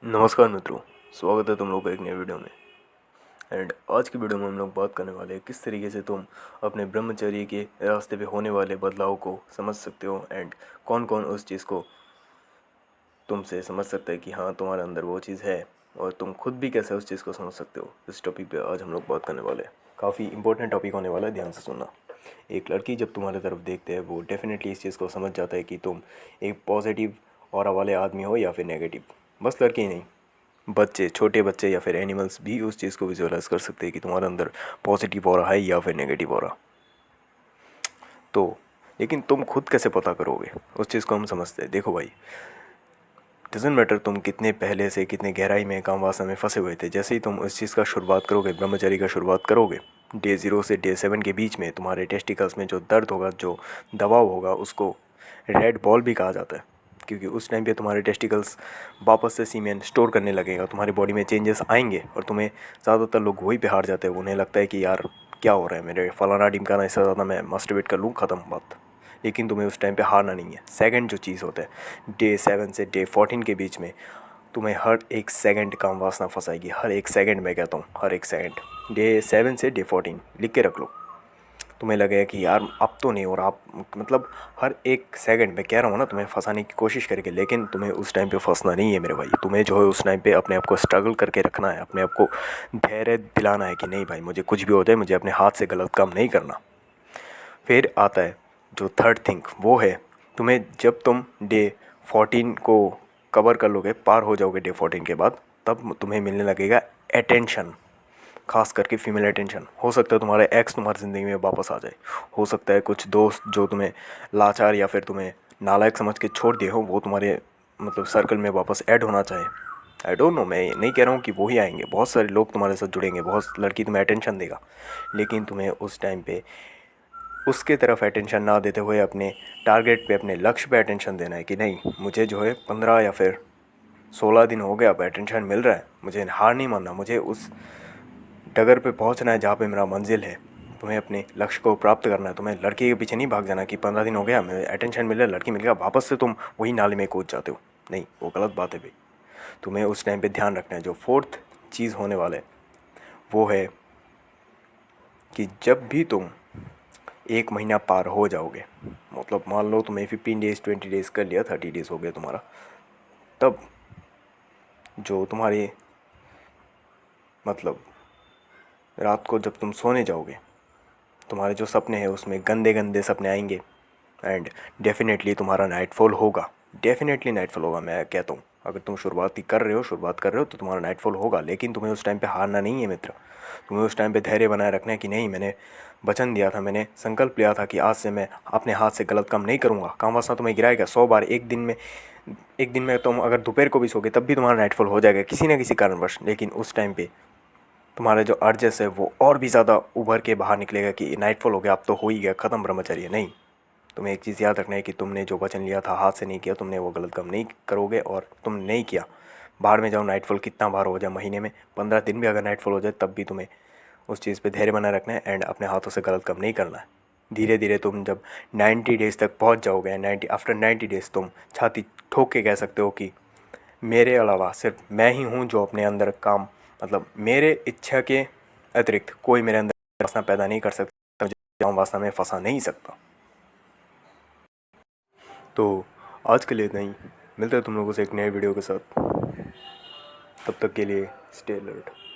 नमस्कार मित्रों, स्वागत है तुम लोग का एक नए वीडियो में। एंड आज की वीडियो में हम लोग बात करने वाले हैं किस तरीके से तुम अपने ब्रह्मचर्य के रास्ते पे होने वाले बदलाव को समझ सकते हो एंड कौन कौन उस चीज़ को तुमसे समझ सकता है कि हाँ तुम्हारे अंदर वो चीज़ है, और तुम खुद भी कैसे उस चीज़ को समझ सकते हो। इस टॉपिक पे आज हम लोग बात करने वाले हैं। काफ़ी इंपॉर्टेंट टॉपिक होने वाला है, ध्यान से सुनना। एक लड़की जब तुम्हारे तरफ देखते हैं वो डेफिनेटली इस चीज़ को समझ जाता है कि तुम एक पॉजिटिव ऑरा वाले आदमी हो या फिर नेगेटिव। बस लड़की ही नहीं, बच्चे, छोटे बच्चे या फिर एनिमल्स भी उस चीज़ को विजुअलाइज कर सकते हैं कि तुम्हारे अंदर पॉजिटिव ऑरा है या फिर नेगेटिव ऑरा। तो लेकिन तुम खुद कैसे पता करोगे, उस चीज़ को हम समझते हैं। देखो भाई, डजेंट मैटर तुम कितने पहले से कितने गहराई में काम वासना में फंसे हुए थे, जैसे ही तुम उस चीज़ का शुरुआत करोगे, ब्रह्मचर्य का शुरुआत करोगे, डे 0 से डे 7 के बीच में तुम्हारे टेस्टिकल्स में जो दर्द होगा, जो दबाव होगा, उसको रेड बॉल भी कहा जाता है। क्योंकि उस टाइम पे तुम्हारे टेस्टिकल्स वापस से सीमेन स्टोर करने लगेगा, तुम्हारी बॉडी में चेंजेस आएंगे। और तुम्हें ज़्यादातर लोग वही पे हार जाते हैं। उन्हें लगता है कि यार क्या हो रहा है, मेरे फलाना ढिमकाना, इससे ज़्यादा मैं मास्टरबेट कर लूँ, ख़त्म बात। लेकिन तुम्हें उस टाइम पे हारना नहीं है। सेकंड जो चीज़ होता है, डे 7 से डे 14 के बीच में तुम्हें हर एक सेकंड काम वासना फंसाएगी। हर एक सेकंड, मैं कहता हूँ हर एक सेकंड। डे 7 से डे 14 लिख के रख लो। तुम्हें लगेगा कि यार अब तो नहीं, और आप मतलब हर एक सेकंड में कह रहा हूँ ना, तुम्हें फंसाने की कोशिश करेंगे। लेकिन तुम्हें उस टाइम पे फंसना नहीं है मेरे भाई। तुम्हें जो है उस टाइम पे अपने आप को स्ट्रगल करके रखना है, अपने आप को धैर्य दिलाना है कि नहीं भाई, मुझे कुछ भी हो जाए, मुझे अपने हाथ से गलत काम नहीं करना। फिर आता है जो थर्ड थिंग, वो है तुम्हें जब तुम डे 14 को कवर कर लोगे, पार हो जाओगे डे 14 के बाद, तब तुम्हें मिलने लगेगा अटेंशन। खास करके फीमेल अटेंशन। हो सकता है तुम्हारा एक्स तुम्हारी ज़िंदगी में वापस आ जाए। हो सकता है कुछ दोस्त जो तुम्हें लाचार या फिर तुम्हें नालायक समझ के छोड़ दिए हो, वो तुम्हारे मतलब सर्कल में वापस ऐड होना चाहे। आई डोंट नो, मैं नहीं कह रहा हूँ कि वो ही आएंगे। बहुत सारे लोग तुम्हारे साथ जुड़ेंगे, बहुत लड़की तुम्हें अटेंशन देगा। लेकिन तुम्हें उस टाइम पे उसके तरफ अटेंशन ना देते हुए अपने टारगेट पे, अपने लक्ष्य पे अटेंशन देना है कि नहीं, मुझे जो है 15 या फिर 16 दिन हो गया, अब अटेंशन मिल रहा है, मुझे हार नहीं मानना, मुझे उस डगर पे पहुंचना है जहाँ पे मेरा मंजिल है। तुम्हें अपने लक्ष्य को प्राप्त करना है। तुम्हें लड़के के पीछे नहीं भाग जाना कि 15 दिन हो गया, मैं अटेंशन मिल रहा है, लड़की मिल गया, वापस से तुम वही नाले में कूद जाते हो। नहीं, वो गलत बात है भाई। तुम्हें उस टाइम पे ध्यान रखना है। जो फोर्थ चीज़ होने वाला है वो है कि जब भी तुम एक महीना पार हो जाओगे, मतलब मान लो तुम्हें 15 डेज़ 20 डेज़ कर लिया, 30 डेज़ हो गया तुम्हारा, तब जो तुम्हारे मतलब रात को जब तुम सोने जाओगे, तुम्हारे जो सपने हैं उसमें गंदे गंदे सपने आएंगे। एंड डेफिनेटली तुम्हारा नाइटफॉल होगा। डेफिनेटली नाइटफॉल होगा, मैं कहता हूँ। अगर तुम शुरुआत कर रहे हो तो तुम्हारा नाइटफॉल होगा। लेकिन तुम्हें उस टाइम पे हारना नहीं है मित्र। तुम्हें उस टाइम पे धैर्य बनाए रखना है कि नहीं, मैंने वचन दिया था, मैंने संकल्प लिया था कि आज से मैं अपने हाथ से गलत काम नहीं करूँगा। काम वासना तुम्हें गिराएगा 100 बार एक दिन में। एक दिन में तुम अगर दोपहर को भी सोगे तब भी तुम्हारा नाइटफॉल हो जाएगा किसी ना किसी कारणवश। लेकिन उस टाइम पे तुम्हारे जो अर्जेस है वो और भी ज़्यादा उभर के बाहर निकलेगा कि नाइटफॉल हो गया, अब तो हो ही गया, ख़त्म ब्रह्मचर्य। नहीं, तुम्हें एक चीज़ याद रखना है कि तुमने जो वचन लिया था, हाथ से नहीं किया, तुमने वो गलत काम नहीं करोगे। और तुम नहीं किया, बाहर में जाओ, नाइटफॉल कितना बार हो जाए, महीने में 15 दिन भी अगर नाइटफॉल हो जाए तब भी तुम्हें उस चीज़ पे धैर्य बनाए रखना है एंड अपने हाथों से गलत काम नहीं करना है। धीरे धीरे तुम जब 90 डेज़ तक पहुंच जाओगे, 90 डेज़ तुम छाती ठोक के कह सकते हो कि मेरे अलावा सिर्फ मैं ही हूँ जो अपने अंदर काम, मतलब मेरे इच्छा के अतिरिक्त कोई मेरे अंदर वासना पैदा नहीं कर सकता, मुझे वासना में फंसा नहीं सकता। तो आज के लिए इतना ही। मिलते हैं तुम लोगों से एक नए वीडियो के साथ। तब तक के लिए स्टे अलर्ट।